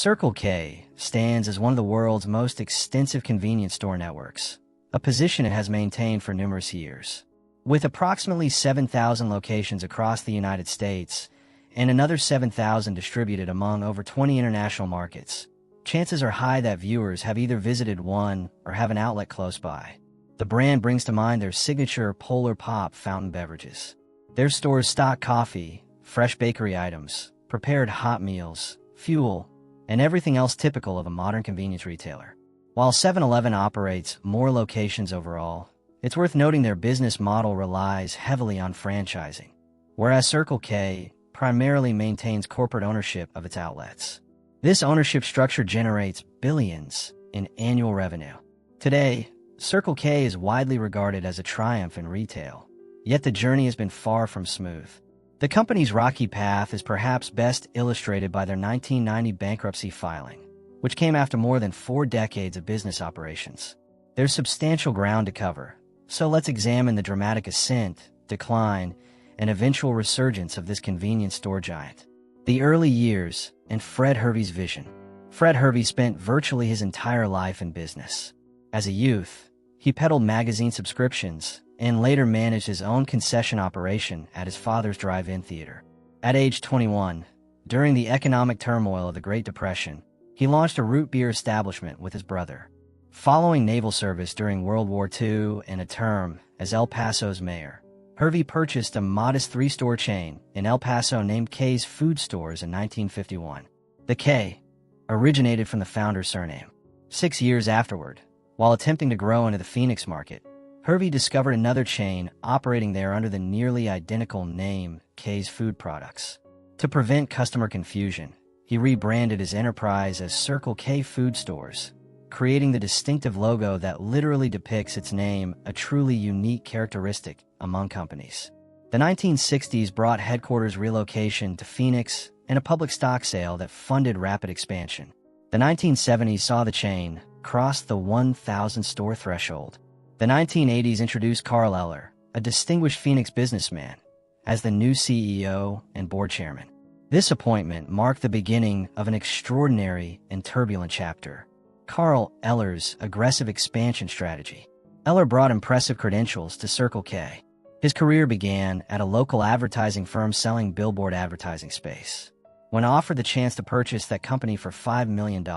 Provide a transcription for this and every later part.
Circle K stands as one of the world's most extensive convenience store networks, a position it has maintained for numerous years. With approximately 7,000 locations across the United States and another 7,000 distributed among over 20 international markets, chances are high that viewers have either visited one or have an outlet close by. The brand brings to mind their signature Polar Pop fountain beverages. Their stores stock coffee, fresh bakery items, prepared hot meals, fuel, and everything else typical of a modern convenience retailer. While 7-Eleven operates more locations overall, it's worth noting their business model relies heavily on franchising, whereas Circle K primarily maintains corporate ownership of its outlets. This ownership structure generates billions in annual revenue. Today, Circle K is widely regarded as a triumph in retail, yet the journey has been far from smooth. The company's rocky path is perhaps best illustrated by their 1990 bankruptcy filing, which came after more than 4 decades of business operations. There's substantial ground to cover, so let's examine the dramatic ascent, decline, and eventual resurgence of this convenience store giant. The early years and Fred Hervey's vision. Fred Hervey spent virtually his entire life in business. As a youth, he peddled magazine subscriptions and later managed his own concession operation at his father's drive-in theater. At age 21, during the economic turmoil of the Great Depression, he launched a root beer establishment with his brother. Following naval service during World War II and a term as El Paso's mayor, Hervey purchased a modest 3-store chain in El Paso named K's Food Stores in 1951. The K originated from the founder's surname. 6 years afterward, while attempting to grow into the Phoenix market, Hervey discovered another chain operating there under the nearly identical name K's Food Products. To prevent customer confusion, he rebranded his enterprise as Circle K Food Stores, creating the distinctive logo that literally depicts its name, a truly unique characteristic among companies. The 1960s brought headquarters relocation to Phoenix and a public stock sale that funded rapid expansion. The 1970s saw the chain cross the 1,000-store threshold. The 1980s introduced Carl Eller, a distinguished Phoenix businessman, as the new CEO and board chairman. This appointment marked the beginning of an extraordinary and turbulent chapter. Carl Eller's aggressive expansion strategy. Eller brought impressive credentials to Circle K. His career began at a local advertising firm selling billboard advertising space. When offered the chance to purchase that company for $5 million,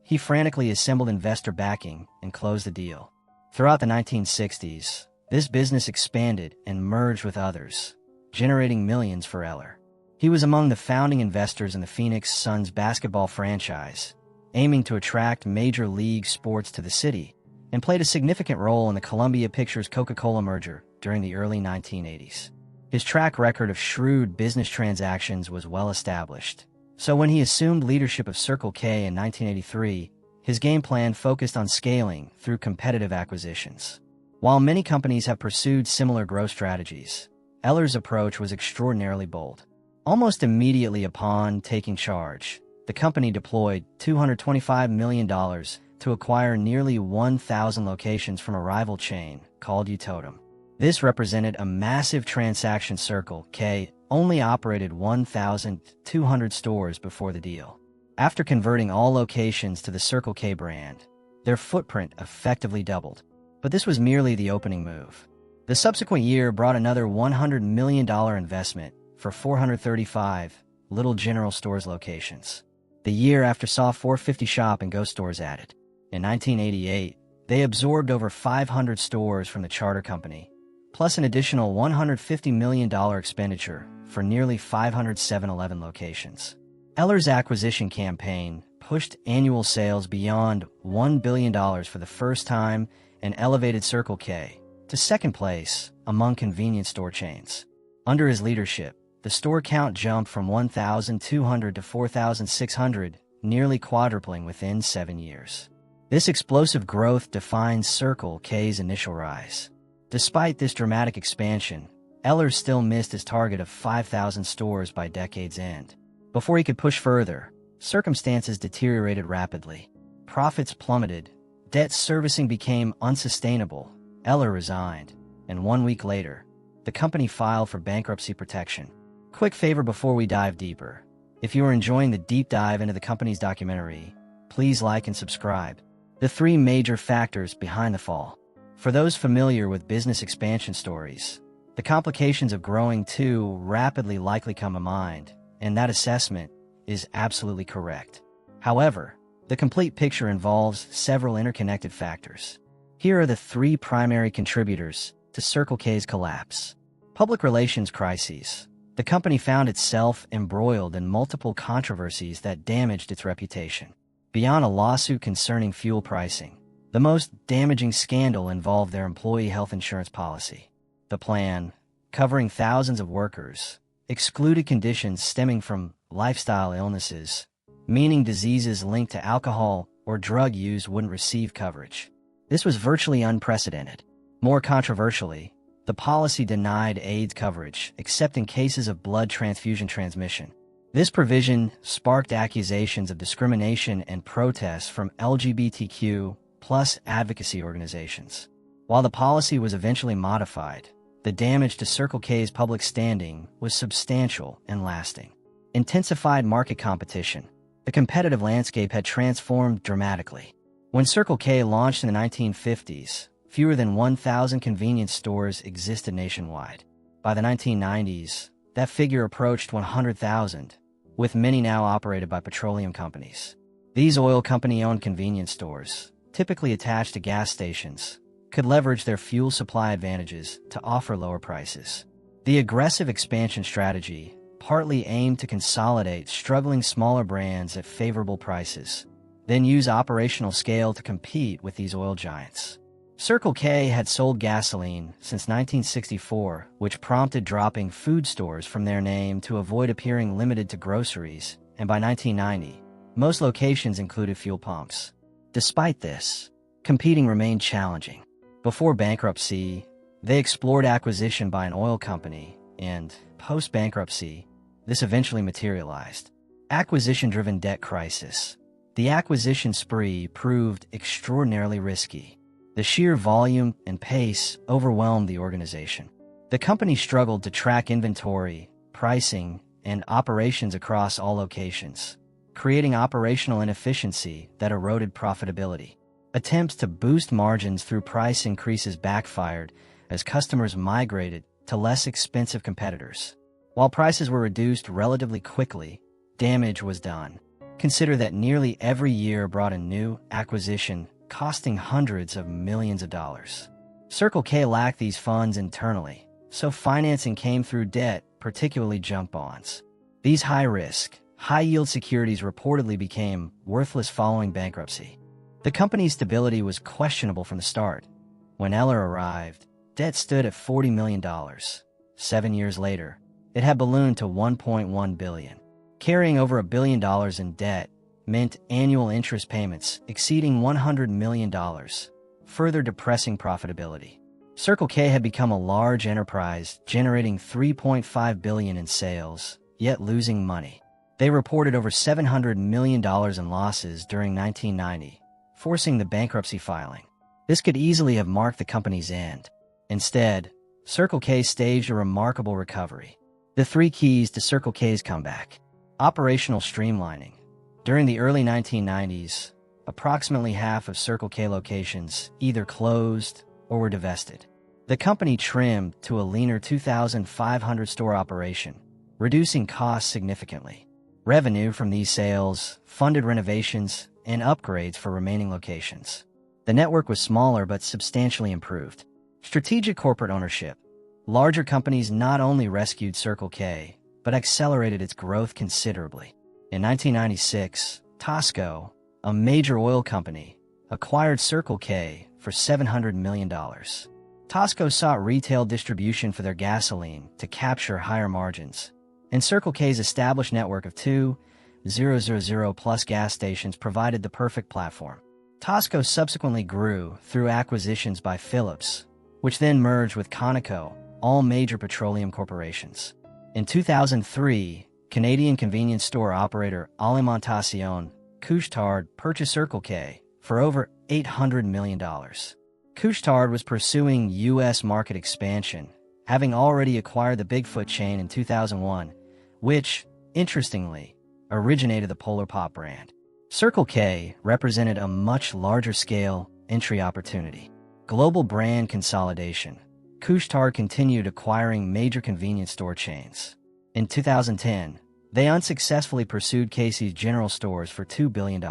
he frantically assembled investor backing and closed the deal. Throughout the 1960s, this business expanded and merged with others, generating millions for Eller. He was among the founding investors in the Phoenix Suns basketball franchise, aiming to attract major league sports to the city, and played a significant role in the Columbia Pictures Coca-Cola merger during the early 1980s. His track record of shrewd business transactions was well established, so when he assumed leadership of Circle K in 1983, his game plan focused on scaling through competitive acquisitions. While many companies have pursued similar growth strategies, Eller's approach was extraordinarily bold. Almost immediately upon taking charge, the company deployed $225 million to acquire nearly 1,000 locations from a rival chain called Utotem. This represented a massive transaction. Circle K only operated 1,200 stores before the deal. After converting all locations to the Circle K brand, their footprint effectively doubled. But this was merely the opening move. The subsequent year brought another $100 million investment for 435 Little General Stores locations. The year after saw 450 Shop and Go stores added. In 1988, they absorbed over 500 stores from the charter company, plus an additional $150 million expenditure for nearly 500 7-Eleven locations. Eller's acquisition campaign pushed annual sales beyond $1 billion for the first time and elevated Circle K to second place among convenience store chains. Under his leadership, the store count jumped from 1,200 to 4,600, nearly quadrupling within 7 years. This explosive growth defines Circle K's initial rise. Despite this dramatic expansion, Eller still missed his target of 5,000 stores by decade's end. Before he could push further, circumstances deteriorated rapidly. Profits plummeted, debt servicing became unsustainable, Eller resigned, and 1 week later, the company filed for bankruptcy protection. Quick favor before we dive deeper. If you are enjoying the deep dive into the company's documentary, please like and subscribe. The three major factors behind the fall. For those familiar with business expansion stories, the complications of growing too rapidly likely come to mind, and that assessment is absolutely correct. However, the complete picture involves several interconnected factors. Here are the three primary contributors to Circle K's collapse. Public relations crises. The company found itself embroiled in multiple controversies that damaged its reputation. Beyond a lawsuit concerning fuel pricing, the most damaging scandal involved their employee health insurance policy. The plan, covering thousands of workers, excluded conditions stemming from lifestyle illnesses, meaning diseases linked to alcohol or drug use wouldn't receive coverage. This was virtually unprecedented. More controversially, the policy denied AIDS coverage, except in cases of blood transfusion transmission. This provision sparked accusations of discrimination and protests from LGBTQ+ advocacy organizations. While the policy was eventually modified, the damage to Circle K's public standing was substantial and lasting. Intensified market competition. The competitive landscape had transformed dramatically. When Circle K launched in the 1950s, fewer than 1,000 convenience stores existed nationwide. By the 1990s, that figure approached 100,000, with many now operated by petroleum companies. These oil company-owned convenience stores, typically attached to gas stations, could leverage their fuel supply advantages to offer lower prices. The aggressive expansion strategy partly aimed to consolidate struggling smaller brands at favorable prices, then use operational scale to compete with these oil giants. Circle K had sold gasoline since 1964, which prompted dropping food stores from their name to avoid appearing limited to groceries, and by 1990, most locations included fuel pumps. Despite this, competing remained challenging. Before bankruptcy, they explored acquisition by an oil company, and post-bankruptcy, this eventually materialized. Acquisition-driven debt crisis. The acquisition spree proved extraordinarily risky. The sheer volume and pace overwhelmed the organization. The company struggled to track inventory, pricing, and operations across all locations, creating operational inefficiency that eroded profitability. Attempts to boost margins through price increases backfired as customers migrated to less expensive competitors. While prices were reduced relatively quickly, damage was done. Consider that nearly every year brought a new acquisition, costing hundreds of millions of dollars. Circle K lacked these funds internally, so financing came through debt, particularly junk bonds. These high-risk, high-yield securities reportedly became worthless following bankruptcy. The company's stability was questionable from the start. When Eller arrived, debt stood at $40 million. 7 years later, it had ballooned to $1.1 billion. Carrying over $1 billion in debt meant annual interest payments exceeding $100 million, further depressing profitability. Circle K had become a large enterprise, generating $3.5 billion in sales, yet losing money. They reported over $700 million in losses during 1990, forcing the bankruptcy filing. This could easily have marked the company's end. Instead, Circle K staged a remarkable recovery. The three keys to Circle K's comeback. Operational streamlining. During the early 1990s, approximately half of Circle K locations either closed or were divested. The company trimmed to a leaner 2,500 store operation, reducing costs significantly. Revenue from these sales funded renovations and upgrades for remaining locations. The network was smaller but substantially improved. Strategic corporate ownership. Larger companies not only rescued Circle K, but accelerated its growth considerably. In 1996, Tosco, a major oil company, acquired Circle K for $700 million. Tosco sought retail distribution for their gasoline to capture higher margins, and Circle K's established network of 2,000+ gas stations provided the perfect platform. Tosco subsequently grew through acquisitions by Phillips, which then merged with Conoco, all major petroleum corporations. In 2003, Canadian convenience store operator Alimentation Couche-Tard purchased Circle K for over $800 million. Couche-Tard was pursuing U.S. market expansion, having already acquired the Bigfoot chain in 2001, which, interestingly, originated the Polar Pop brand. Circle K represented a much larger-scale entry opportunity. Global brand consolidation. QuikTrip continued acquiring major convenience store chains. In 2010, they unsuccessfully pursued Casey's General Stores for $2 billion.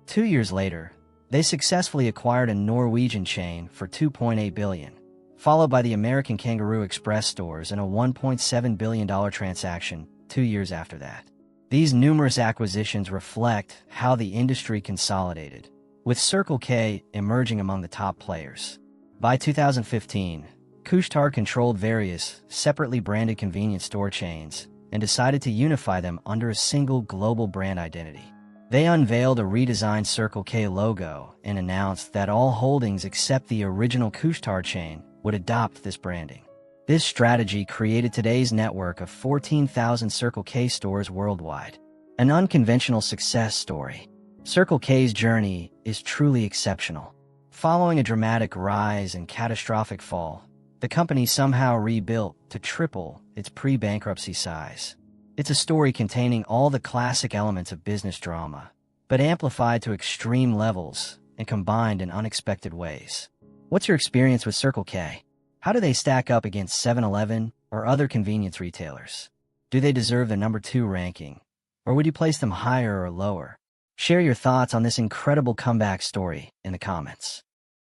2 years later, they successfully acquired a Norwegian chain for $2.8 billion, followed by the American Kangaroo Express stores in a $1.7 billion transaction 2 years after that. These numerous acquisitions reflect how the industry consolidated, with Circle K emerging among the top players. By 2015, QuikTrip controlled various, separately branded convenience store chains and decided to unify them under a single global brand identity. They unveiled a redesigned Circle K logo and announced that all holdings except the original QuikTrip chain would adopt this branding. This strategy created today's network of 14,000 Circle K stores worldwide. An unconventional success story. Circle K's journey is truly exceptional. Following a dramatic rise and catastrophic fall, the company somehow rebuilt to triple its pre-bankruptcy size. It's a story containing all the classic elements of business drama, but amplified to extreme levels and combined in unexpected ways. What's your experience with Circle K? How do they stack up against 7-Eleven or other convenience retailers? Do they deserve the number 2 ranking, or would you place them higher or lower? Share your thoughts on this incredible comeback story in the comments.